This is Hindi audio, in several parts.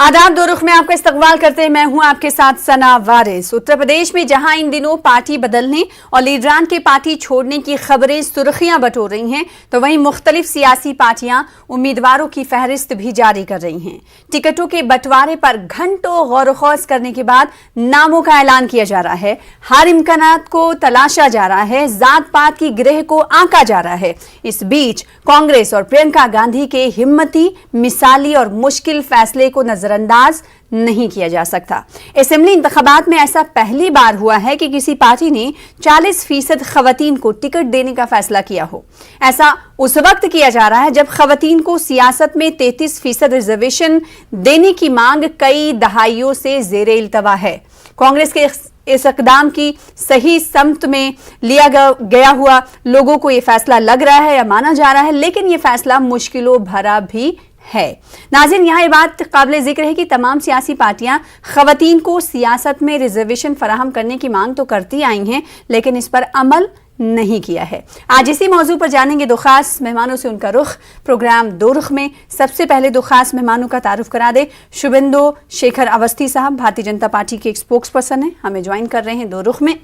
आदाब, दो रुख में आपका इस्तकबाल करते हैं। मैं हूं आपके साथ सना वारिस। उत्तर प्रदेश में जहां इन दिनों पार्टी बदलने और लीडरान के पार्टी छोड़ने की खबरें सुर्खियां बटोर रही हैं, तो वहीं मुख्तलिफ सियासी पार्टियां उम्मीदवारों की फहरिस्त भी जारी कर रही हैं। टिकटों के बंटवारे पर घंटों गौर खौज करने के बाद नामों का ऐलान किया जा रहा है। हर इम्कानात को तलाशा जा रहा है, जात पात की गिरह को आंका जा रहा है। इस बीच कांग्रेस और प्रियंका गांधी के हिम्मती, मिसाली और मुश्किल फैसले को नजरअंदाज नहीं किया जा सकता। असेंबली इंतखाबात में ऐसा पहली बार हुआ है कि किसी पार्टी ने 40% खवातीन को टिकट देने का फैसला किया हो। ऐसा उस वक्त किया जा रहा है जब खवातीन को सियासत में 33% रिजर्वेशन देने की मांग कई दहाइयों से जेरे इल्तवा है। कांग्रेस के इस इकदाम की सही समत में लिया गया हुआ लोगों को यह फैसला लग रहा है या माना जा रहा है, लेकिन यह फैसला मुश्किलों भरा भी है। नाज़रीन, यहाँ ये बात काबिल जिक्र है कि तमाम सियासी पार्टियां खवातीन को सियासत में रिजर्वेशन फराहम करने की मांग तो करती आई हैं, लेकिन इस पर अमल नहीं किया है। आज इसी मौजू पर जानेंगे दो खास मेहमानों से उनका रुख। प्रोग्राम दो रुख में सबसे पहले दो खास मेहमानों का तारुफ करा दे। शुभेंदु शेखर अवस्थी साहब भारतीय जनता पार्टी के एक स्पोक्स पर्सन हैं, हमें ज्वाइन कर रहे हैं दो रुख में।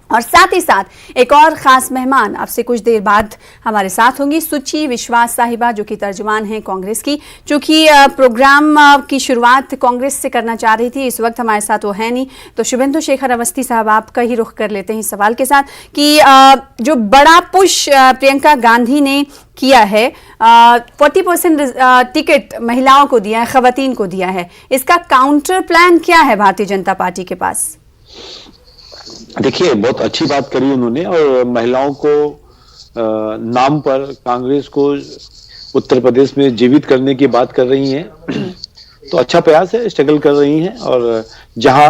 और साथ ही साथ एक और खास मेहमान आपसे कुछ देर बाद हमारे साथ होंगी, सुची विश्वास साहिबा, जो कि तर्जुमान हैं कांग्रेस की। चूंकि प्रोग्राम की शुरुआत कांग्रेस से करना चाह रही थी, इस वक्त हमारे साथ वो है नहीं, तो शुभेंदु शेखर अवस्थी साहब आपका ही रुख कर लेते हैं इस सवाल के साथ कि जो बड़ा पुश प्रियंका गांधी ने किया है, 40% टिकट महिलाओं को दिया है, खवातीन को दिया है, इसका काउंटर प्लान क्या है भारतीय जनता पार्टी के पास? देखिए, बहुत अच्छी बात करी उन्होंने और महिलाओं को नाम पर कांग्रेस को उत्तर प्रदेश में जीवित करने की बात कर रही हैं। तो अच्छा प्रयास है, स्ट्रगल कर रही हैं। और जहां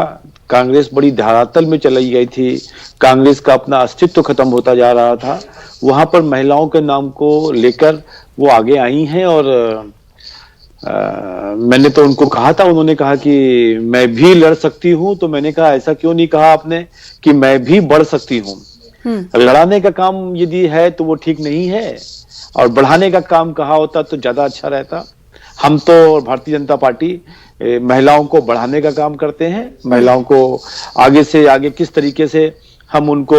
कांग्रेस बड़ी धरातल में चली गई थी, कांग्रेस का अपना अस्तित्व खत्म होता जा रहा था, वहां पर महिलाओं के नाम को लेकर वो आगे आई हैं। और मैंने तो उनको कहा था, उन्होंने कहा कि मैं भी लड़ सकती हूं, तो मैंने कहा ऐसा क्यों नहीं कहा आपने कि मैं भी बढ़ सकती हूं। लड़ाने का काम यदि है तो वो ठीक नहीं है, और बढ़ाने का काम कहा होता तो ज्यादा अच्छा रहता। हम तो भारतीय जनता पार्टी महिलाओं को बढ़ाने का काम करते हैं। महिलाओं को आगे से आगे किस तरीके से हम उनको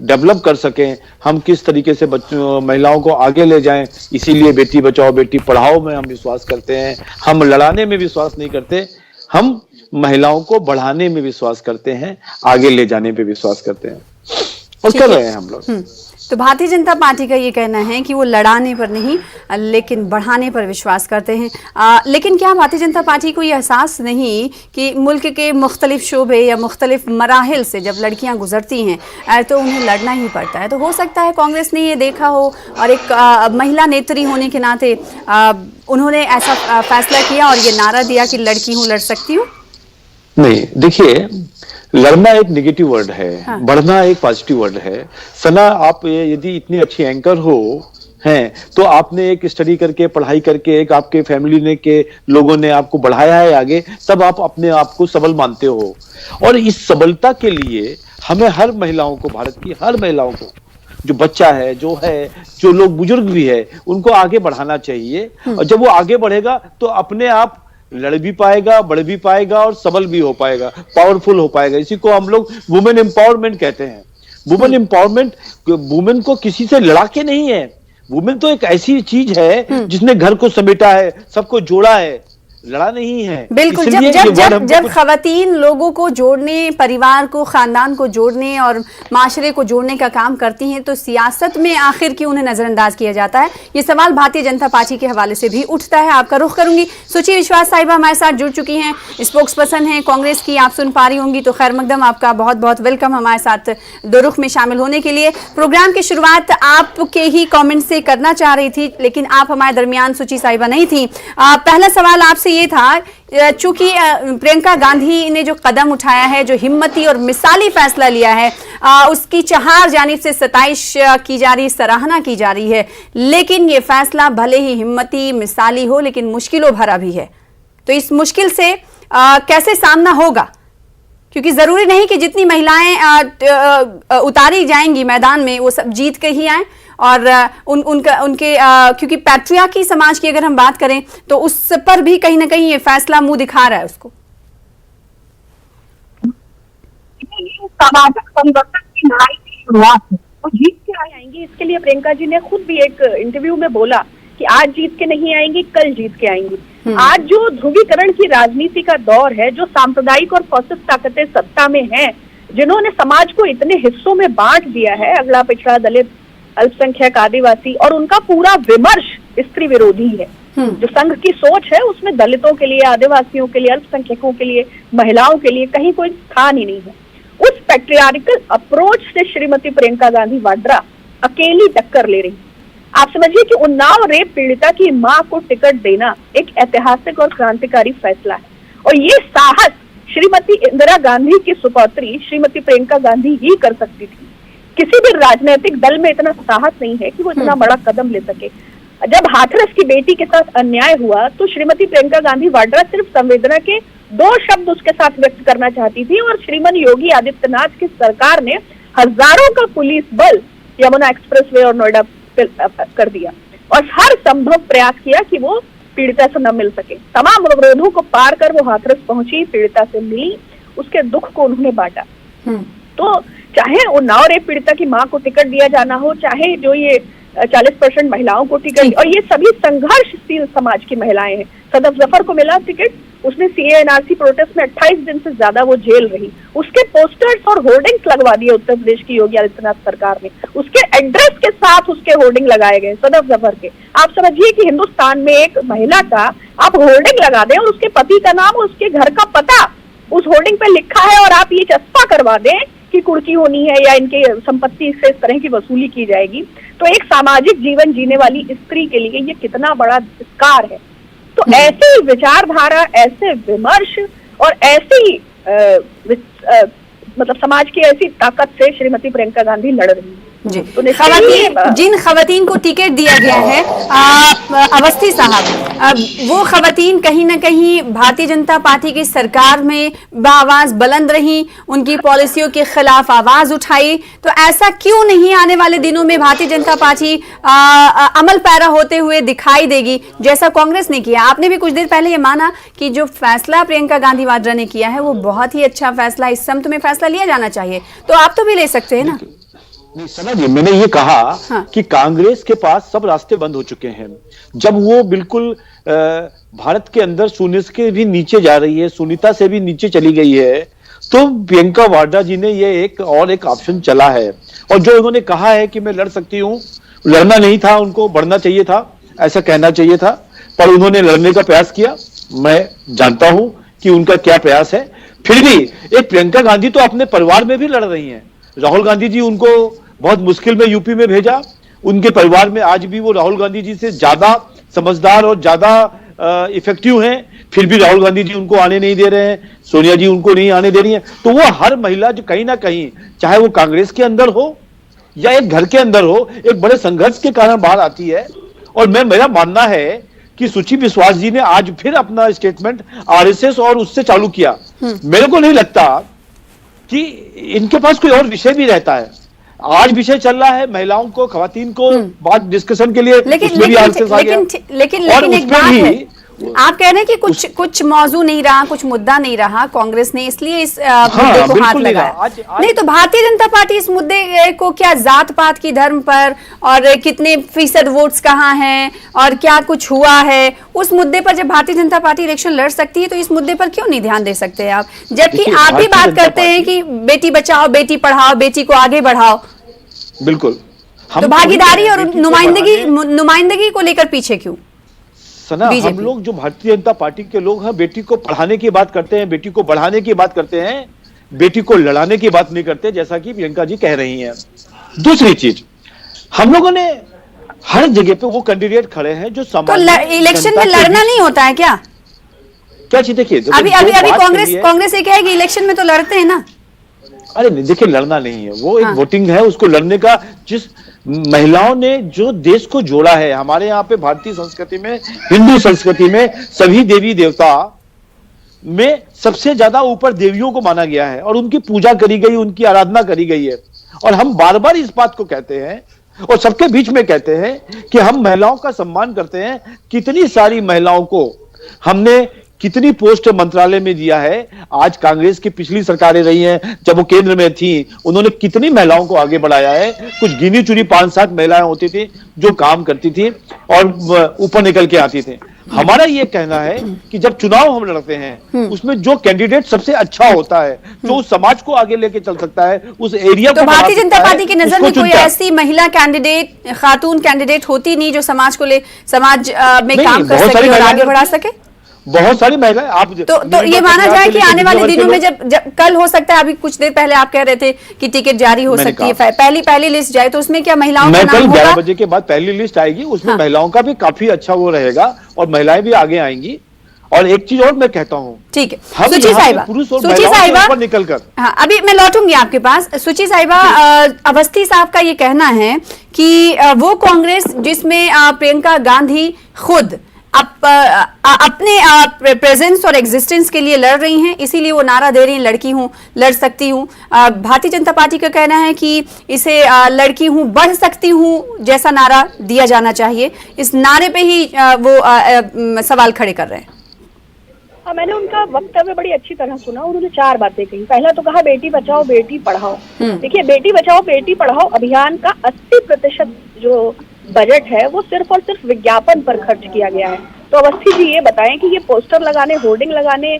डेवलप कर सकें, हम किस तरीके से महिलाओं को आगे ले जाएं, इसीलिए बेटी बचाओ बेटी पढ़ाओ में हम विश्वास करते हैं। हम लड़ाने में विश्वास नहीं करते, हम महिलाओं को बढ़ाने में विश्वास करते हैं, आगे ले जाने पे विश्वास करते हैं, और कर रहे हैं हम लोग। तो भारतीय जनता पार्टी का ये कहना है कि वो लड़ाने पर नहीं लेकिन बढ़ाने पर विश्वास करते हैं। लेकिन क्या भारतीय जनता पार्टी को ये एहसास नहीं कि मुल्क के मुख्तलिफ शोबे या मुख्तलिफ मराहिल से जब लड़कियां गुजरती हैं तो उन्हें लड़ना ही पड़ता है? तो हो सकता है कांग्रेस ने ये देखा हो और एक महिला नेत्री होने के नाते उन्होंने ऐसा फैसला किया और ये नारा दिया कि लड़की हूँ, लड़ सकती हूँ। नहीं, देखिए, लड़ना एक नेगेटिव वर्ड है, हाँ। बढ़ना एक पॉजिटिव वर्ड है। सना, आप यदि इतनी अच्छी एंकर हो हैं, तो आपने एक स्टडी करके, पढ़ाई करके, एक आपके फैमिली ने के लोगों ने आपको बढ़ाया है आगे, तब आप अपने आप को सबल मानते हो। और इस सबलता के लिए हमें हर महिलाओं को, भारत की हर महिलाओं को, जो बच्चा है, जो लोग बुजुर्ग भी है, उनको आगे बढ़ाना चाहिए। और जब वो आगे बढ़ेगा तो अपने आप लड़ भी पाएगा, बढ़ भी पाएगा और सबल भी हो पाएगा, पावरफुल हो पाएगा। इसी को हम लोग वुमेन एम्पावरमेंट कहते हैं। वुमेन एम्पावरमेंट, वुमेन को किसी से लड़ा के नहीं है। वुमेन तो एक ऐसी चीज है जिसने घर को समेटा है, सबको जोड़ा है, लड़ा नहीं है। बिल्कुल, जब खवातीन लोगों को जोड़ने, परिवार को, खानदान को जोड़ने और माशरे को जोड़ने का काम करती हैं, तो सियासत में आखिर क्यों उन्हें नजरअंदाज किया जाता है? ये सवाल भारतीय जनता पार्टी के हवाले से भी उठता है। आपका रुख करूंगी। सुची विश्वास साहिबा हमारे साथ जुड़ चुकी हैं, स्पोक्स पर्सन हैं कांग्रेस की, आप सुन पा रही होंगी। तो खैर मकदम, आपका बहुत बहुत वेलकम हमारे साथ दो रुख में शामिल होने के लिए। प्रोग्राम की शुरुआत आपके ही कॉमेंट से करना चाह रही थी, लेकिन आप हमारे दरमियान सुची साहिबा नहीं थी। पहला सवाल आपसे ये था, चूंकि प्रियंका गांधी ने जो कदम उठाया है, जो हिम्मती और मिसाली फैसला लिया है, उसकी चार जानिब से सताइश की जा रही, सराहना की जा रही है, लेकिन ये फैसला भले ही हिम्मती, मिसाली हो, लेकिन मुश्किलों भरा भी है। तो इस मुश्किल से कैसे सामना होगा? क्योंकि जरूरी नहीं कि जितनी महिलाएं उतारी जाएंगी मैदान में वो सब जीत के ही आए, और उनके क्योंकि पैट्रियार्की समाज की अगर हम बात करें तो उस पर भी कहीं ना कहीं ये फैसला मुंह दिखा रहा है उसको। सामाजिक संगठन की लड़ाई की शुरुआत है, वो जीत के आएंगी। इसके लिए प्रियंका जी ने खुद भी एक इंटरव्यू में बोला कि आज जीत के नहीं आएंगी, कल जीत के आएंगी। आज जो ध्रुवीकरण की राजनीति का दौर है, जो सांप्रदायिक और फॉसिस्ट ताकतें सत्ता में हैं, जिन्होंने समाज को इतने हिस्सों में बांट दिया है, अगड़ा पिछड़ा दलित अल्पसंख्यक आदिवासी, और उनका पूरा विमर्श स्त्री विरोधी है। जो संघ की सोच है उसमें दलितों के लिए, आदिवासियों के लिए, अल्पसंख्यकों के लिए, महिलाओं के लिए कहीं कोई स्थान ही नहीं है। उस पैट्रियार्कल अप्रोच से श्रीमती प्रियंका गांधी वाड्रा अकेली टक्कर ले रही। आप समझिए कि उन्नाव रेप पीड़िता की मां को टिकट देना एक ऐतिहासिक और क्रांतिकारी फैसला है, और ये साहस श्रीमती इंदिरा गांधी की सुपौत्री श्रीमती प्रियंका गांधी ही कर सकती थी। किसी भी राजनीतिक दल में इतना साहस नहीं है कि वो इतना बड़ा कदम ले सके। जब हाथरस की बेटी के साथ अन्याय हुआ तो श्रीमती प्रियंका गांधी वाड्रा सिर्फ संवेदना के 2 शब्द उसके साथ व्यक्त करना चाहती थी, और श्रीमान योगी आदित्यनाथ की सरकार ने हजारों का पुलिस बल यमुना एक्सप्रेसवे और नोएडा कर दिया, और हर संभव प्रयास किया कि वो पीड़िता से न मिल सके। तमाम अवरोधों को पार कर वो हाथरस पहुंची, पीड़िता से मिली, उसके दुख को उन्होंने बांटा। तो चाहे उन्नाव रेप पीड़िता की मां को टिकट दिया जाना हो, चाहे जो ये 40% महिलाओं को टिकट, और ये सभी संघर्षशील समाज की महिलाएं हैं। सदफ जफर को मिला टिकट, उसने CA-NRC प्रोटेस्ट में 28 दिन से ज्यादा वो जेल रही, उसके पोस्टर्स और होर्डिंग्स लगवा दिए उत्तर प्रदेश की योगी आदित्यनाथ सरकार ने, उसके एड्रेस के साथ उसके होर्डिंग लगाए गए सदफ जफर के। आप समझिए कि हिंदुस्तान में एक महिला का आप होर्डिंग लगा दें और उसके पति का नाम, उसके घर का पता उस होर्डिंग पे लिखा है, और आप ये चस्पा करवा दें कि कुर्की होनी है या इनके संपत्ति से इस तरह की वसूली की जाएगी, तो एक सामाजिक जीवन जीने वाली स्त्री के लिए ये कितना बड़ा धिक्कार है। तो ऐसी विचारधारा, ऐसे विमर्श और ऐसी मतलब समाज की ऐसी ताकत से श्रीमती प्रियंका गांधी लड़ रही है। जी, जिन खवातीन को टिकट दिया गया है अवस्थी साहब, वो खवातीन कहीं ना कहीं भारतीय जनता पार्टी की सरकार में बाआवाज बुलंद रही, उनकी पॉलिसियों के खिलाफ आवाज उठाई, तो ऐसा क्यों नहीं आने वाले दिनों में भारतीय जनता पार्टी अमल पैरा होते हुए दिखाई देगी जैसा कांग्रेस ने किया? आपने भी कुछ देर पहले ये माना कि जो फैसला प्रियंका गांधी वाड्रा ने किया है वो बहुत ही अच्छा फैसला, इस समत में फैसला लिया जाना चाहिए, तो आप तो भी ले सकते हैं ना? नहीं समझिए, मैंने ये कहा कि कांग्रेस के पास सब रास्ते बंद हो चुके हैं। जब वो बिल्कुल भारत के अंदर शून्य के भी नीचे जा रही है, शून्यता से भी नीचे चली गई है, तो प्रियंका वाड्रा जी ने ये एक ऑप्शन चला है। और जो उन्होंने कहा है कि मैं लड़ सकती हूँ, लड़ना नहीं था, उनको बढ़ना चाहिए था, ऐसा कहना चाहिए था, पर उन्होंने लड़ने का प्रयास किया। मैं जानता हूं कि उनका क्या प्रयास है। फिर भी एक प्रियंका गांधी तो अपने परिवार में भी लड़ रही हैं। राहुल गांधी जी उनको बहुत मुश्किल में यूपी में भेजा, उनके परिवार में आज भी वो राहुल गांधी जी से ज्यादा समझदार और ज्यादा इफेक्टिव हैं, फिर भी राहुल गांधी जी उनको आने नहीं दे रहे हैं, सोनिया जी उनको नहीं आने दे रही हैं। तो वो हर महिला जो कहीं ना कहीं, चाहे वो कांग्रेस के अंदर हो या एक घर के अंदर हो, एक बड़े संघर्ष के कारण बाहर आती है। और मेरा मानना है कि सुची विश्वास जी ने आज फिर अपना स्टेटमेंट RSS और उससे चालू किया। मेरे को नहीं लगता कि इनके पास कोई और विषय भी रहता है। आज विषय चल रहा है महिलाओं को, खवातीन को बात डिस्कशन के लिए, लेकिन एक बात है, आप कह रहे हैं कि कुछ मौजू नहीं रहा, कुछ मुद्दा नहीं रहा, कांग्रेस ने इसलिए इस मुद्दे को हाथ लगाया। नहीं तो भारतीय जनता पार्टी इस मुद्दे को क्या जात पात की धर्म पर और कितने फीसद वोट्स कहाँ हैं और क्या कुछ हुआ है, उस मुद्दे पर जब भारतीय जनता पार्टी इलेक्शन लड़ सकती है तो इस मुद्दे पर क्यों नहीं ध्यान दे सकते आप? जबकि आप भी बात करते हैं कि बेटी बचाओ, बेटी पढ़ाओ, बेटी को आगे बढ़ाओ। बिल्कुल, तो भागीदारी और नुमाइंदगी को लेकर पीछे क्यों? सना, हम लोग जो भारतीय जनता पार्टी के लोग हैं, बेटी को पढ़ाने की बात करते हैं, बेटी को बढ़ाने की बात करते हैं, बेटी को लड़ाने की बात नहीं करते, जैसा कि प्रियंका जी कह रही हैं। दूसरी चीज, हम लोगों ने हर जगह पे वो कैंडिडेट खड़े हैं जो इलेक्शन में लड़ना नहीं होता है क्या? क्या चीज? देखिए अभी कांग्रेस ये कहेगी इलेक्शन में तो लड़ते हैं ना। अरे नहीं, देखिए लड़ना नहीं है, वो एक वोटिंग है, उसको लड़ने का, जिस महिलाओं ने जो देश को जोड़ा है, हमारे यहाँ पे भारतीय संस्कृति में, हिंदू संस्कृति में सभी देवी देवता में सबसे ज्यादा ऊपर देवियों को माना गया है और उनकी पूजा करी गई, उनकी आराधना करी गई है। और हम बार बार इस बात को कहते हैं और सबके बीच में कहते हैं कि हम महिलाओं का सम्मान करते हैं। कितनी सारी महिलाओं को हमने कितनी पोस्ट मंत्रालय में दिया है। आज कांग्रेस की पिछली सरकारें रही हैं, जब वो केंद्र में थी, उन्होंने कितनी महिलाओं को आगे बढ़ाया है। कुछ गिनी चुनी 5-7 महिलाएं होती थी जो काम करती थी और ऊपर निकल के आती थी। हमारा ये कहना है कि जब चुनाव हम लड़ते हैं, उसमें जो कैंडिडेट सबसे अच्छा होता है, जो उस समाज को आगे लेके चल सकता है, उस एरिया तो को भारतीय जनता पार्टी की नजर में कोई चुनता है। ऐसी महिला कैंडिडेट, खातून कैंडिडेट होती नहीं जो समाज को समाज में नहीं, काम कर बहुत सके सारी और आगे महिलाएं- बढ़ा सके। बहुत सारी महिलाएं आप तो ये माना जाए कि आने वाले दिनों में जब कल हो सकता है, अभी कुछ देर पहले आप कह रहे थे कि टिकट जारी हो सकती है, पहली लिस्ट जाए, तो उसमें क्या महिलाओं का नाम कल होगा? 11 बजे के बाद पहली लिस्ट आएगी, उसमें महिलाओं का भी काफी अच्छा वो रहेगा और महिलाएं भी आगे आएंगी। और एक चीज और मैं कहता हूँ, ठीक है हम सुची यहाँ पे साहिबा, पुरुष और सुची महिलाओं के साहिबा, ऊपर निकलकर, हाँ अभी मैं लौटूंगी आपके पास। सुची साहिबा, अवस्थी साहब का ये कहना है कि वो कांग्रेस जिसमें प्रियंका गांधी खुद अपने प्रेजेंस और एग्जिस्टेंस के लिए लड़ रही हैं, इसीलिए वो नारा दे रही हैं लड़की हूं, लड़ सकती हूं। भारतीय जनता पार्टी का कहना है कि इसे लड़की हूं, बढ़ सकती हूं जैसा नारा दिया जाना चाहिए। इस नारे पे ही वो सवाल खड़े कर रहे हैं। हाँ, मैंने उनका वक्तव्य बड़ी अच्छी तरह सुना। उन्होंने 4 बातें कही। पहला तो कहा बेटी बचाओ बेटी पढ़ाओ। देखिए, बेटी बचाओ बेटी पढ़ाओ अभियान का 80% जो बजट है वो सिर्फ और सिर्फ विज्ञापन पर खर्च किया गया है। तो अवस्थी जी ये बताएं कि ये पोस्टर लगाने, होर्डिंग लगाने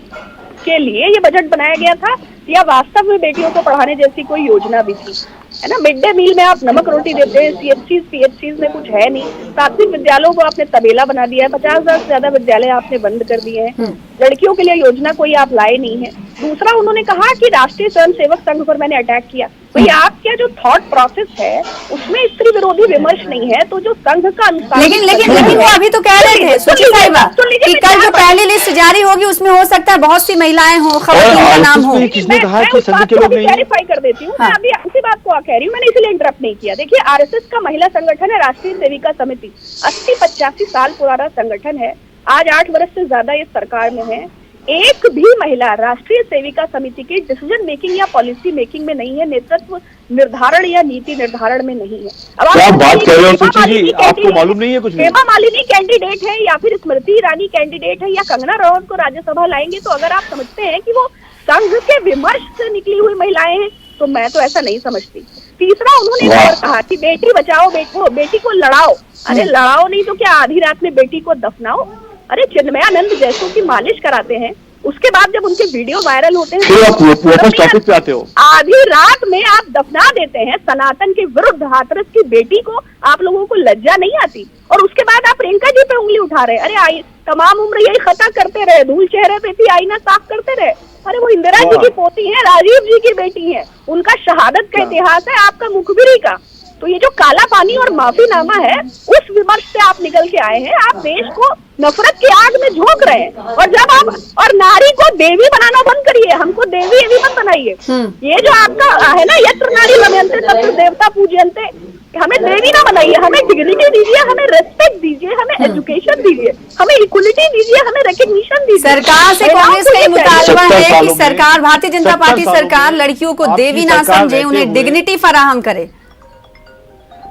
के लिए ये बजट बनाया गया था या वास्तव में बेटियों को पढ़ाने जैसी कोई योजना भी थी, है ना। मिड डे मील में आप नमक रोटी देते हैं, CHCs PHCs में कुछ है नहीं। प्राथमिक विद्यालयों को आपने तबेला बना दिया है, 50,000 से ज्यादा विद्यालय आपने बंद कर दिए हैं। लड़कियों के लिए योजना कोई आप लाए नहीं है। दूसरा, उन्होंने कहा कि राष्ट्रीय स्वयंसेवक संघ पर मैंने अटैक किया। भैया, आपका जो थॉट प्रोसेस है उसमें स्त्री विरोधी विमर्श नहीं है, तो जो संघ का अनुसार लेकिन वो अभी तो कह रहे थे सुची साहिबा कि कल जो पहली लिस्ट जारी होगी उसमें हो सकता है बहुत सी महिलाएं हों, खवातीन का नाम हो। किसने कहा कि संघ के लोग नहीं हैं? क्लैरिफाई कर देती हूँ। मैं अभी उसी बात को कह रही हूँ, मैंने इसलिए इंटरप्ट नहीं किया। देखिए, RSS का महिला संगठन है राष्ट्रीय सेविका समिति, 80-85 साल पुराना संगठन है। आज 8 वर्ष से ज्यादा ये सरकार में है। एक भी महिला राष्ट्रीय सेविका समिति की डिसीजन मेकिंग या पॉलिसी मेकिंग में नहीं है, नेतृत्व निर्धारण या नीति निर्धारण में नहीं है। अब क्या बात कर रहे हो सुची जी, आपको कैंडिडेट मालूम नहीं है कुछ भी? हेमा मालिनी कैंडिडेट है या फिर स्मृति ईरानी कैंडिडेट है या कंगना रनौत को राज्यसभा लाएंगे, तो अगर आप समझते हैं कि वो संघ के विमर्श से निकली हुई महिलाएं हैं, तो मैं तो ऐसा नहीं समझती। तीसरा, उन्होंने और कहा कि बेटी बचाओ बेटी को लड़ाओ। अरे लड़ाओ नहीं तो क्या आधी रात में बेटी को दफनाओ? अरे चिन्मयानंद जैसों की मालिश कराते हैं, उसके बाद जब उनके वीडियो वायरल होते हैं टॉपिक पे आते हो, आधी रात में आप दफना देते हैं सनातन के विरुद्ध हाथरस की बेटी को। आप लोगों को लज्जा नहीं आती? और उसके बाद आप प्रियंका जी पे उंगली उठा रहे। अरे आई तमाम उम्र यही खता करते रहे, धूल चेहरे पे थी, आईना साफ करते रहे। अरे वो इंदिरा जी की पोती है, राजीव जी की बेटी है, उनका शहादत का इतिहास है, आपका मुखबिरी का। तो ये जो काला पानी और माफीनामा है, उस विमर्श से आप निकल के आए हैं। आप देश को नफरत की आग में झोंक रहे हैं। और जब आप और नारी को देवी बनाना बंद करिए, हमको देवी एवी मत बनाइए। ये जो आपका है ना, यत्र नारी रमयन्ते तत्र देवता पूजयन्ते, हमें देवी ना बनाइए। हमें डिग्निटी दीजिए, हमें रेस्पेक्ट दीजिए, हमें एजुकेशन दीजिए, हमें इक्वलिटी दीजिए, हमें रिकग्निशन दीजिए। सरकार से कांग्रेस का ये मुतालबा है कि सरकार, भारतीय जनता पार्टी सरकार लड़कियों को देवी ना समझे, उन्हें डिग्निटी फराहम करे।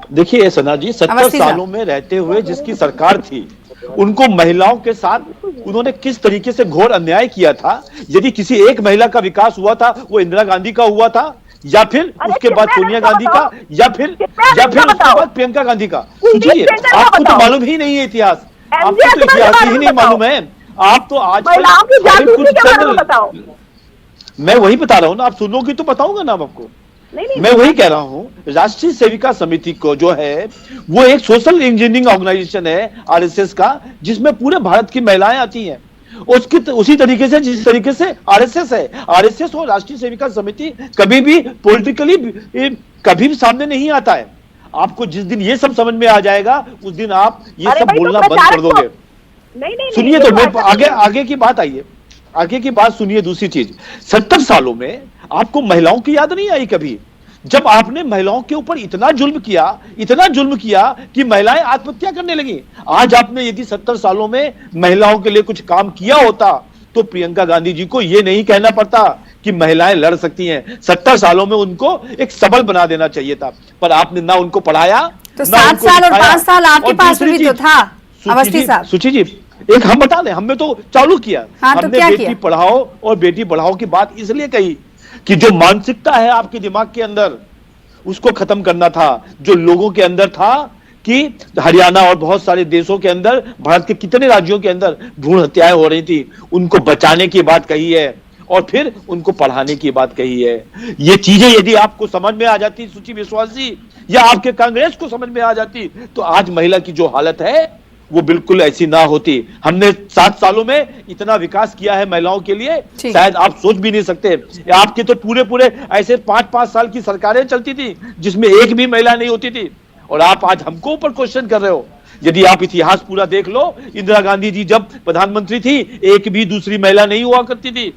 देखिए सना जी, 70 सालों में रहते हुए जिसकी सरकार थी, उनको महिलाओं के साथ उन्होंने किस तरीके से घोर अन्याय किया था। यदि किसी एक महिला का विकास हुआ था, वो इंदिरा गांधी का हुआ था, या फिर उसके बाद सोनिया गांधी का, या फिर उसके बाद प्रियंका गांधी का। सोचिए, आपको तो मालूम ही नहीं है इतिहास, आपको तो इतिहास ही नहीं मालूम है। आप तो आज मैं वही बता रहा हूँ ना, आप सुनोगी तो बताऊंगा ना आपको। मैं वही कह रहा हूं, राष्ट्रीय सेविका समिति को जो है वो एक सोशल इंजीनियरिंग ऑर्गेनाइजेशन है RSS का, जिसमें पूरे भारत की महिलाएं आती हैं। उसी तरीके से जिस तरीके से RSS है, RSS और राष्ट्रीय सेविका समिति कभी भी पॉलिटिकली कभी भी सामने नहीं आता है। आपको जिस दिन ये सब समझ में आ जाएगा, उस दिन आप ये सब बोलना बंद कर दोगे। सुनिए तो मैं आगे की बात आइए, आगे की बात सुनिए। दूसरी चीज, 70 सालों में आपको महिलाओं की याद नहीं आई कभी? जब आपने महिलाओं के ऊपर इतना जुल्म किया कि महिलाएं आत्महत्या करने लगी। आज आपने यदि 70 सालों में महिलाओं के लिए कुछ काम किया होता, तो प्रियंका गांधी जी को यह नहीं कहना पड़ता कि महिलाएं लड़ सकती हैं। 70 सालों में उनको एक सबल बना देना चाहिए था, पर आपने ना उनको पढ़ाया, तो ना 7 उनको साल और दिखाया। 5 साल आपके और पास दूसरी भी तो चीज, था सुची अवस्थी जी, साहब। सुची जी, एक हम बता दें, हमने तो चालू किया। हाँ, तो हमने क्या बेटी किया? पढ़ाओ और बेटी बढ़ाओ की बात इसलिए कही कि जो मानसिकता है आपके दिमाग के अंदर, उसको खत्म करना था। जो लोगों के अंदर था कि हरियाणा और बहुत सारे देशों के अंदर, भारत के कितने राज्यों के अंदर भ्रूण हत्याएं हो रही थी, उनको बचाने की बात कही है और फिर उनको पढ़ाने की बात कही है। ये चीजें यदि आपको समझ में आ जाती सुची विश्वास जी, या आपके कांग्रेस को समझ में आ जाती, तो आज महिला की जो हालत है वो बिल्कुल ऐसी ना होती। हमने 7 सालों में इतना विकास किया है महिलाओं के लिए, ठीक। शायद आप सोच भी नहीं सकते। आपके तो पूरे ऐसे 5-5 साल की सरकारें चलती थी जिसमें एक भी महिला नहीं होती थी, और आप आज हमको ऊपर क्वेश्चन कर रहे हो। यदि आप इतिहास पूरा देख लो, इंदिरा गांधी जी जब प्रधानमंत्री थी, एक भी दूसरी महिला नहीं हुआ करती थी।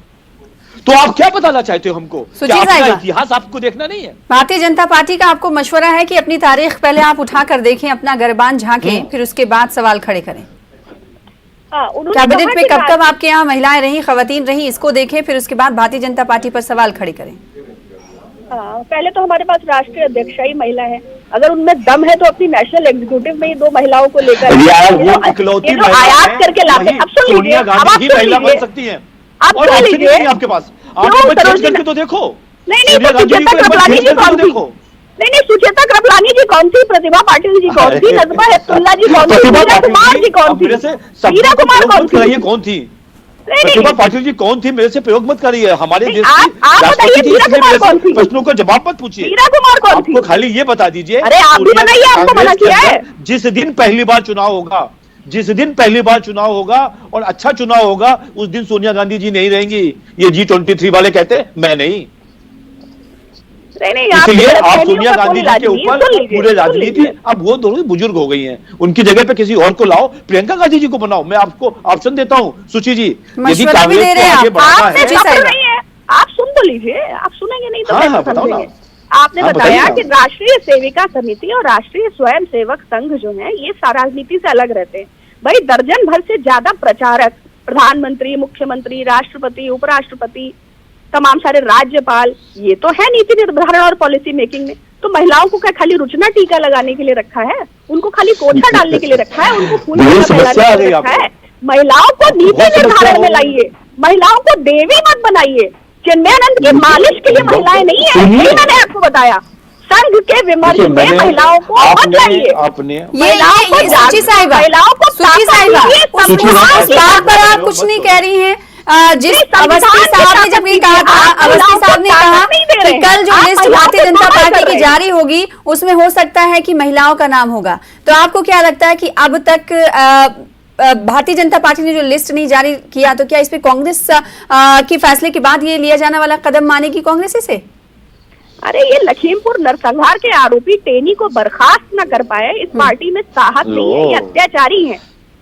तो आप क्या बताना चाहते हो हमको? सुची क्या अपना साहिबा, इतिहास आपको देखना नहीं है? भारतीय जनता पार्टी का आपको मशवरा है कि अपनी तारीख पहले आप उठाकर देखें, अपना गर्बान झांकें, फिर उसके बाद सवाल खड़े करें। हाँ, उन्होंने कैबिनेट कहा में कि कब कब आपके यहाँ महिलाएं रहीं, खवातीन रहीं, इसको देखें, फिर उसके बाद भारतीय जनता पार्टी पर सवाल खड़े करें। पहले तो हमारे पास राष्ट्रीय अध्यक्षा ही महिला है। अगर उनमें दम है तो अपनी नेशनल एग्जीक्यूटिव में ही 2 महिलाओं को लेकर यार, वो ये इकलौती जो महिला आयात है, करके लाते हैं। वही अब सुन लीजिए, सोनिया अब गांधी आप ही सुन महिला लीजिए, बन सकती हैं। आप और सुन ऑप्शन ही लीजिए, नहीं है आपके पास। आप क्यों एक बार चेंज सरोजिनी- करके तो देखो। नहीं सोनिया तो गांधी जी सुचेता को एक बार कृपलानी चेंज जी करके कौन तो थी? देखो। नहीं, सुचेता कृपलानी जी कौन थी? प्रतिभा पाटिल जी कौन थी? नजमा हेपतुल्ला जी कौन थी? प्रतिभा मीरा पाटिल कुमार जी कौन अब थी? मेरे से मीरा कुमार कौन थी? कराइए कौन थी? नहीं, प्रतिभा नहीं, पाटिल जी कौन थी? मेरे से प्रयोग मत करिए। हमारे नहीं, देश आप की राष्ट्रपति बताइए, थी, मीरा इसलिए कुमार मेरे कौन से थी? प्रश्नों का जवाब मत पूछिए। मीरा कुमार कौन थी? आपको खाली ये बता दीजिए, अरे आप भी सोनिया बनाइए, आपको कांग्रेस मना के किया है। अंदर जिस दिन पहली बार चुनाव होगा, जिस दिन पहली बार चुनाव होगा और अच्छा चुनाव होगा, उस दिन सोनिया गांधी जी नहीं रहेंगी। ये G23 वाले कहते हैं, मैं नहीं। नहीं, इसलिए आप गलतफहमियों सोनिया का गांधी कोई जी के इलाज नहीं है। ऊपर सुन लीजिए, पूरे सुन राजनीति, लीजिए। अब वो दोनों बुजुर्ग हो गई हैं, उनकी जगह पे किसी और को लाओ, प्रियंका गांधी जी को बनाओ। मैं आपको ऑप्शन देता हूं सुची जी, यदि मशवरा भी कांग्रेस दे को रहे हैं आगे आप। बढ़ाना आपने है। जी, सब साहिबा। रही है, आप सुन तो लीजिए, आप सुनेंगे नहीं तो हाँ, कैसे हाँ, बताओ ना। समझेंगे? आपने हाँ, बताया बताइए कि राष्ट्रीय सेविका समिति और राष्ट्रीय स्वयं सेवक संघ जो है ये राजनीति से अलग रहते हैं। भाई दर्जन भर से ज्यादा प्रचारक, प्रधानमंत्री, मुख्यमंत्री, राष्ट्रपति, उपराष्ट्रपति, तमाम सारे राज्यपाल, ये तो है नीति निर्धारण और पॉलिसी मेकिंग में। तो महिलाओं को क्या खाली रुचना टीका लगाने के लिए रखा है? उनको खाली पोछा डालने के लिए रखा है? उनको फूल बहुत माला समस्या फैलाने आ के गई लिए रखा आपको। है? महिलाओं को नीति बहुत समस्या निर्धारण में हो गई। लाइए, महिलाओं को देवी मत बनाइए। चिन्मयानंद की मालिश के लिए महिलाएं नहीं है, सुनिए। यही मैंने आपको बताया। संघ के विमर्श देखिए, में मैंने महिलाओं को मत लाइए। आपने महिलाओं को सुची साहिबा, महिलाओं को सुची ताकत साहिबा, दीजिए, उस संविधान की बात पर आप बात कुछ मत नहीं करो। कह रही हैं। जिस नहीं, संविधान अवस्थी की साहब ने ताकत जब ये दीजिए, कहा था, आप अवस्थी महिलाओं साहब को ने कहा ताकत नहीं दे कि रहे हैं। कल जो आप लिस्ट महिलाओं भारतीय को जनता तबाह पार्टी कर की रहे हैं। जारी होगी, उसमें हो सकता है कि महिलाओं का नाम होगा। तो आपको क्या लगता है कि अब तक भारतीय जनता पार्टी ने जो लिस्ट नहीं जारी किया, तो क्या इस पे कांग्रेस के फैसले के बाद ये लिया जाने वाला कदम मानेगी कांग्रेस इसे? अरे ये लखीमपुर नरसंहार के आरोपी टेनी को बर्खास्त न कर पाए, इस पार्टी में साहस नहीं है, ये अत्याचारी हैं।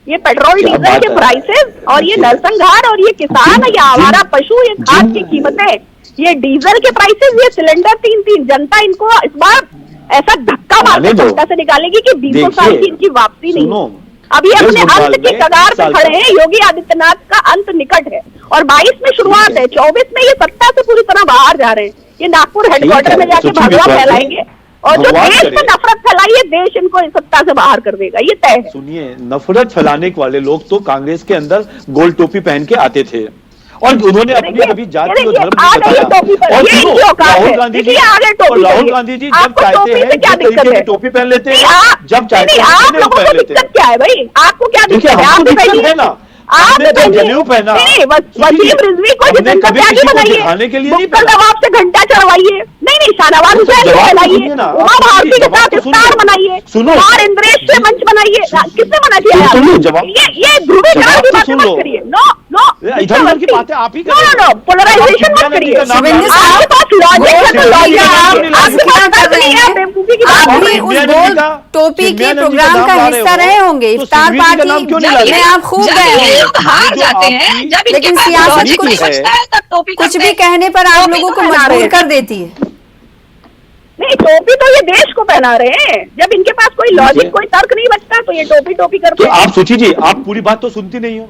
ये पेट्रोल क्या डीजल बात के है। प्राइसेस और ये नरसंहार और ये किसान, ये आवारा पशु, ये खाद की कीमतें, ये डीजल के प्राइसेस, ये सिलेंडर 3-3, जनता इनको इस बार ऐसा धक्का मार के आने दो। जनता से निकालेगी कि 20 साल की इनकी वापसी नहीं सुनो, होगी। अभी अपने वेस्ट बंगाल अंत के में कगार पे साल खड़े का- हैं। योगी आदित्यनाथ का अंत निकट है और 22 में शुरुआत है, 24 में ये सत्ता से पूरी तरह बाहर जा रहे हैं। ये नागपुर हेडक्वार्टर में जाके सुची भगवा विश्वास फैलाएंगे और जो भगवान देश में करे। नफरत फैलाई है, देश इनको इस सत्ता से बाहर कर देगा, ये तय है। सुनिए, नफरत फैलाने वाले लोग तो कांग्रेस के अंदर गोल टोपी पहन के आते थे और उन्होंने अपने देखिए, कभी जाति ये और देखिए, धर्म आ नहीं गई है बताया। टोपी पर, और ये सुनो, इनकी औकात राहुल है। गांधी जी, देखिए, आ गए टोपी और राहुल पर। गांधी जी जब आपको चाहते टोपी हैं से क्या जिस तरीके दिक्कत की है? टोपी पहन लेते नहीं, हैं, जब चाहते नहीं, हैं आप जनेऊ लोगों पहन को लेते हैं। दिक्कत क्या है भाई? आपको क्या देखिए, दिक्कत है? हमको आप दिक्कत बताइए। है ना। आप हमने जब बताइए। जनेऊ पहना, नहीं, सुनिए, वसीम रिजवी को हमने जितना कभी त्यागी किसी को बनाइए, दिखाने के लिए नहीं मुक्तल पहना। नवाब से घंटा चढ़वाइए। नहीं, शाहनवाज तो हुसैन को जवाब फैलाइए, सुनिए ना, उमा आप भारती के जवाब साथ तो सुनिए। इफ्तार बनाइए, सुनो। कुमार इंद्रेश से मंच बनाइए। किसने मना किया है? सुनो, जवाब। ये ध्रुवीकरण जवाब की तो बातें सुन मत लो। करिए। नो नो, इधर उधर की बातें आप ही कर नो रहे हो। नो, पोलराइजेशन मत आप करिए। का नाम शुभेंद्र ला- साहब, आपके पास लॉजिक है तो गोल लॉजिक टोपी आप का आपके क्या पास कर रहे नहीं है, हैं? बेवकूफी की बात आप कर भी रहे हैं। उस चिन्मयानंद गोल जी का- टोपी के चिन्मयानंद जी का प्रोग्राम नाम का ला रहे हिस्सा हो, रहे होंगे, तो इफ्तार सुरभि जी का पार्टी नाम क्यों नहीं ला रहे? में आप खूब जब गए ये होंगे। लोग हार जो जाते हैं, आपकी- जब इनके लेकिन पास सियासत लॉजिक कुछ- नहीं बचता है, तब टोपी कुछ करते भी हैं। कहने पर आप टोपी लोगों तो को पहना रहे मजबूर हैं। कर देती है। नहीं, टोपी तो ये देश को पहना रहे हैं। जब इनके पास कोई लॉजिक, कोई तर्क नहीं बचता तो ये टोपी टोपी करते तो हैं। आप सोचिए जी, आप पूरी बात तो सुनती नहीं हो।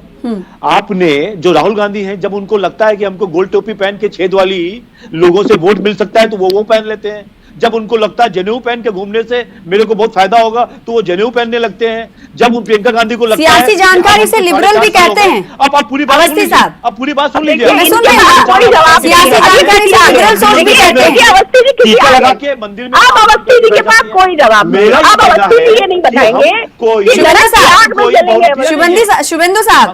आपने जो राहुल गांधी हैं, जब उनको लगता है कि हमको गोल टोपी पहन के छेद वाली लोगों से वोट मिल सकता है तो वो पहन लेते हैं। जब उनको लगता है जनेऊ पहन के घूमने से मेरे को बहुत फायदा होगा तो वो जनेऊ पहनने लगते हैं। जब प्रियंका गांधी को लगता है सियासी जानकारी से लिबरल भी कहते हैं। अब आप पूरी बात अवस्थी साहब, अब पूरी बात सुन लीजिए। मैं सुन रही हूं, सियासी जानकारी से लिबरल सोच भी कहते हैं। अवस्थी जी टीका लगा के मंदिर में आप अवस्थी जी के पास कोई जवाब नहीं, आप अवस्थी जी ये नहीं बताएंगे। शुभेंदु साहब,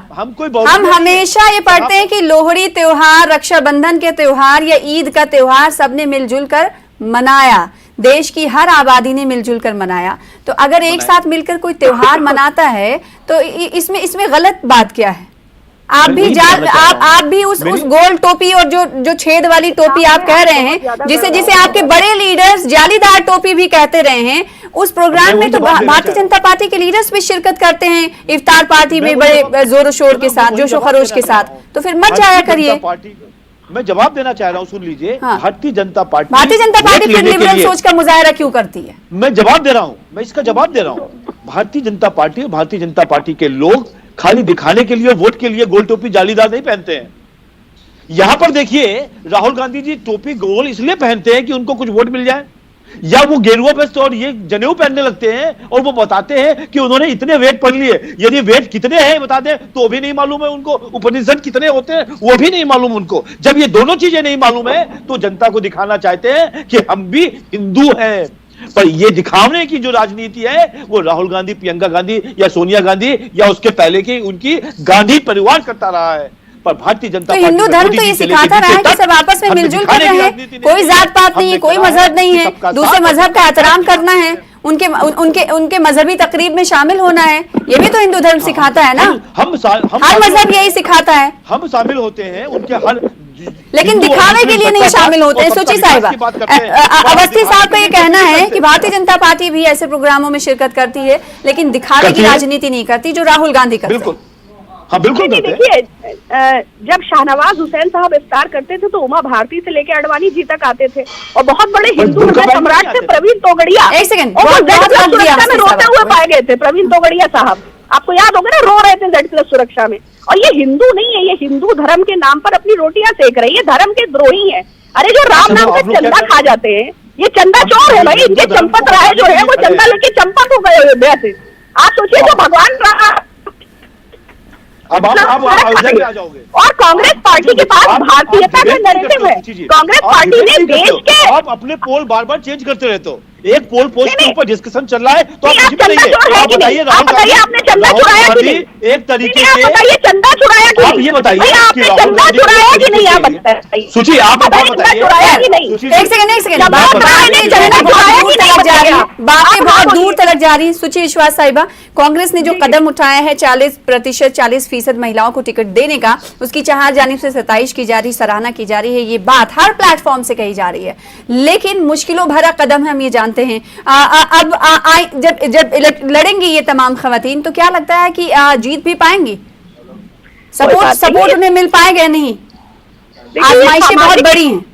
हम हमेशा ये पढ़ते हैं कि लोहड़ी त्योहार, रक्षाबंधन के त्योहार या ईद का त्योहार सबने मिलजुल कर मनाया, देश की हर आबादी ने मिलजुल कर मनाया। तो अगर एक साथ मिलकर कोई त्योहार मनाता है तो इसमें गलत बात क्या है? आप भी उस गोल टोपी और जो छेद वाली टोपी आप कह रहे हैं, जिसे आपके बड़े लीडर्स जालीदार टोपी भी कहते रहे हैं, उस प्रोग्राम में तो भारतीय जनता पार्टी के लीडर्स भी शिरकत करते हैं इफ्तार पार्टी में बड़े जोर शोर के साथ, जोशो खरोश के साथ। तो फिर मत जाया करिए। मैं जवाब देना चाह रहा हूं, सुन लीजिए। हाँ। भारतीय जनता पार्टी फिर लिबरल सोच का मुजाहरा क्यों करती है? मैं जवाब दे रहा हूं, मैं इसका जवाब दे रहा हूं। भारतीय जनता पार्टी और भारतीय जनता पार्टी के लोग खाली दिखाने के लिए, वोट के लिए गोल टोपी जालीदार नहीं पहनते हैं। यहां पर देखिए, राहुल गांधी जी टोपी गोल इसलिए पहनते हैं कि उनको कुछ वोट मिल जाए, या वो गेरुआ वेस्ट और ये जनेऊ पहनने लगते हैं और वो बताते हैं कि उन्होंने इतने वेट पढ़ लिए। यदि वेट कितने हैं बता दें तो भी नहीं मालूम है उनको, उपनिषद कितने होते हैं वो भी नहीं मालूम उनको। जब ये दोनों चीजें नहीं मालूम है तो जनता को दिखाना चाहते हैं कि हम भी हिंदू हैं। पर ये दिखाने की जो राजनीति है वो राहुल गांधी, प्रियंका गांधी या सोनिया गांधी या उसके पहले की उनकी गांधी परिवार करता रहा है। पर भारतीय जनता पार्टी, हिंदू धर्म तो ये सिखाता रहा है कि सब आपस में मिलजुल कर रहे हैं, कोई जात पात नहीं है, कोई मजहब नहीं है, दूसरे मजहब का एहतराम करना है, उनके मजहबी तकरीब में शामिल होना है, ये भी तो हिंदू धर्म सिखाता है ना। हम हर मजहब यही सिखाता है। हम शामिल होते हैं उनके हर, लेकिन दिखावे के लिए नहीं शामिल होते हैं। सुची साहिबा, अवस्थी साहब का ये कहना है कि भारतीय जनता पार्टी भी ऐसे प्रोग्रामों में शिरकत करती है लेकिन दिखावे की राजनीति नहीं करती जो राहुल गांधी करते हैं। हाँ बिल्कुल। देखिए, जब शाहनवाज हुसैन साहब इफ्तार करते थे तो उमा भारती से लेकर अडवाणी जी तक आते थे, और बहुत बड़े हिंदू सम्राट थे प्रवीण तोगड़िया, एक सेकंड, सुरक्षा में रोते हुए पाए गए थे प्रवीण तोगड़िया साहब। आपको याद होगा ना, रो रहे थे Z+ सुरक्षा में। और ये हिंदू नहीं है, ये हिंदू धर्म के नाम पर अपनी रोटियां सेक रही है, धर्म के द्रोही है। अरे जो राम नाम का चंदा खा जाते हैं, ये चंदा चोर है भाई। इनके चंपत राय जो है वो चंदा लेके चंपत हो गए अयोध्या से। आप सोचिए, जो भगवान अब आ जाओगे। और कांग्रेस पार्टी के पास भारतीयता का नैरेटिव है। कांग्रेस पार्टी ने देश के, आप अपने पोल बार बार चेंज करते रहते हो। एक पोल पोस्ट के ऊपर डिस्कशन चल रहा है तो आप बताइए, आपने चंदा चुराया कि नहीं? एक तरीके से बताइए, चंदा चुराया कि नहीं? ये बताइए, आपने चंदा चुराया कि नहीं? आप बताइए सूची, आप बताइए चुराया कि नहीं? एक सेकंड, बातें बहुत दूर तलक जा रही है। सुची विश्वास साहिबा, कांग्रेस ने जो कदम उठाया है 40% महिलाओं को टिकट देने का, उसकी चार जानिब से सताइश की जा रही, सराहना की जा रही है, ये बात हर प्लेटफॉर्म से कही जा रही है। लेकिन मुश्किलों भरा कदम है, हम ये जानते हैं। अब जब लड़ेंगी ये तमाम खवातीन तो क्या लगता है कि जीत भी पाएंगी? सपोर्ट उन्हें मिल पाएगा? नहीं, आजमाइशें बहुत बड़ी हैं।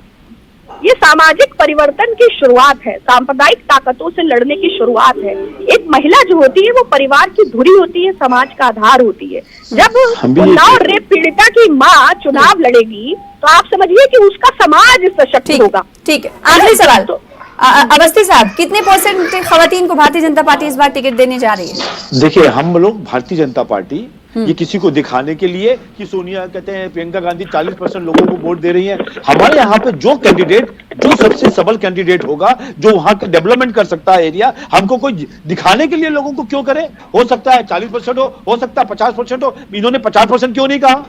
ये सामाजिक परिवर्तन की शुरुआत है, सांप्रदायिक ताकतों से लड़ने की शुरुआत है। एक महिला जो होती है वो परिवार की धुरी होती है, समाज का आधार होती है। जब उन्नाव रेप पीड़िता की माँ चुनाव लड़ेगी तो आप समझिए कि उसका समाज सशक्त होगा। ठीक है, आखिरी सवाल अवस्थी साहब, कितने % खवातीन को भारतीय जनता पार्टी इस बार टिकट देने जा रही है? देखिए, हम लोग भारतीय जनता पार्टी ये किसी को दिखाने के लिए कि सोनिया कहते हैं प्रियंका गांधी 40% लोगों को वोट दे रही हैं। हमारे यहाँ पे जो कैंडिडेट, जो सबसे सबल कैंडिडेट होगा, जो वहां का डेवलपमेंट कर सकता है एरिया, हमको कोई दिखाने के लिए लोगों को क्यों करे? हो सकता है 40% हो सकता है 50% हो। इन्होंने 50% क्यों नहीं कहा?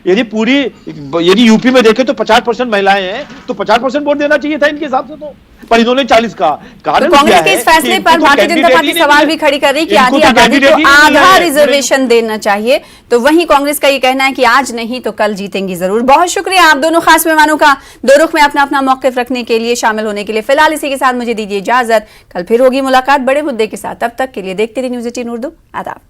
यदि यूपी में देखें तो 50% महिलाएं हैं तो 50% वोट देना चाहिए था इनके हिसाब से, तो पर इन्होंने 40 कहा। कारण कांग्रेस के इस फैसले पर भारतीय जनता पार्टी सवाल भी खड़ी कर रही कि आधी आबादी को आधा रिजर्वेशन देना चाहिए। तो वहीं कांग्रेस का ये कहना है कि आज नहीं तो कल जीतेंगी जरूर। बहुत शुक्रिया आप दोनों खास मेहमानों का दो रुख में अपना अपना मौक़िफ़ रखने के लिए, शामिल होने के लिए। फिलहाल इसी के साथ मुझे दीजिए इजाजत, कल फिर होगी मुलाकात बड़े मुद्दे के साथ। तब तक के लिए देखते रहिए न्यूज़ 18 उर्दू। आदाब।